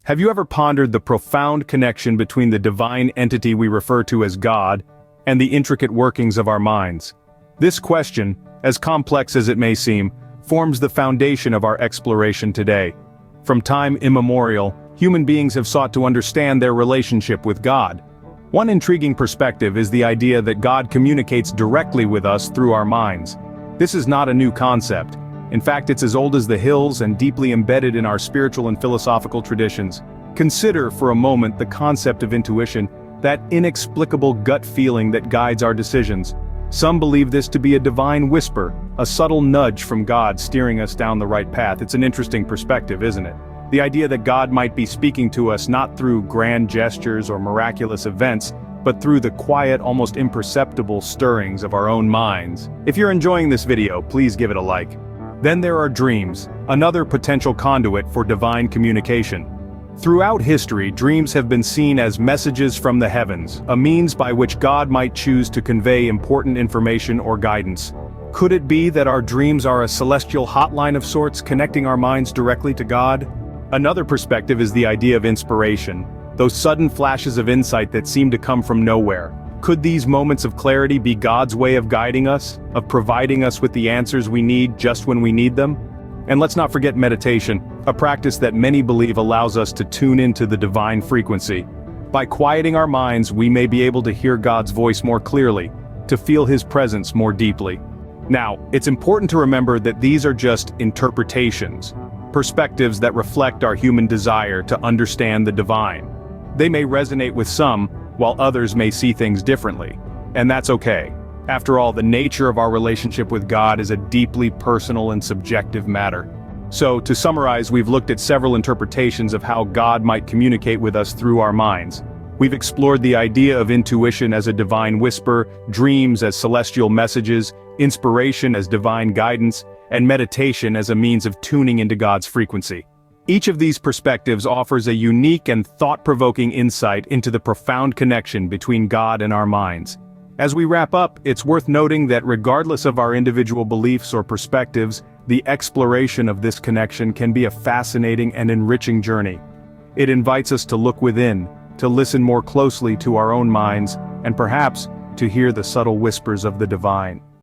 Have you ever pondered the profound connection between the divine entity we refer to as God and the intricate workings of our minds? This question, as complex as it may seem, forms the foundation of our exploration today. From time immemorial, human beings have sought to understand their relationship with God. One intriguing perspective is the idea that God communicates directly with us through our minds. This is not a new concept. In fact, it's as old as the hills and deeply embedded in our spiritual and philosophical traditions. Consider for a moment the concept of intuition, that inexplicable gut feeling that guides our decisions. Some believe this to be a divine whisper, a subtle nudge from God steering us down the right path. It's an interesting perspective, isn't it? The idea that God might be speaking to us not through grand gestures or miraculous events, but through the quiet, almost imperceptible stirrings of our own minds. If you're enjoying this video, please give it a like. Then there are dreams, another potential conduit for divine communication. Throughout history, dreams have been seen as messages from the heavens, a means by which God might choose to convey important information or guidance. Could it be that our dreams are a celestial hotline of sorts connecting our minds directly to God? Another perspective is the idea of inspiration, those sudden flashes of insight that seem to come from nowhere. Could these moments of clarity be God's way of guiding us, of providing us with the answers we need just when we need them? And let's not forget meditation, a practice that many believe allows us to tune into the divine frequency. By quieting our minds, we may be able to hear God's voice more clearly, to feel His presence more deeply. Now, it's important to remember that these are just interpretations, perspectives that reflect our human desire to understand the divine. They may resonate with some, while others may see things differently. And that's okay. After all, the nature of our relationship with God is a deeply personal and subjective matter. So, to summarize, we've looked at several interpretations of how God might communicate with us through our minds. We've explored the idea of intuition as a divine whisper, dreams as celestial messages, inspiration as divine guidance, and meditation as a means of tuning into God's frequency. Each of these perspectives offers a unique and thought-provoking insight into the profound connection between God and our minds. As we wrap up, it's worth noting that regardless of our individual beliefs or perspectives, the exploration of this connection can be a fascinating and enriching journey. It invites us to look within, to listen more closely to our own minds, and perhaps to hear the subtle whispers of the divine.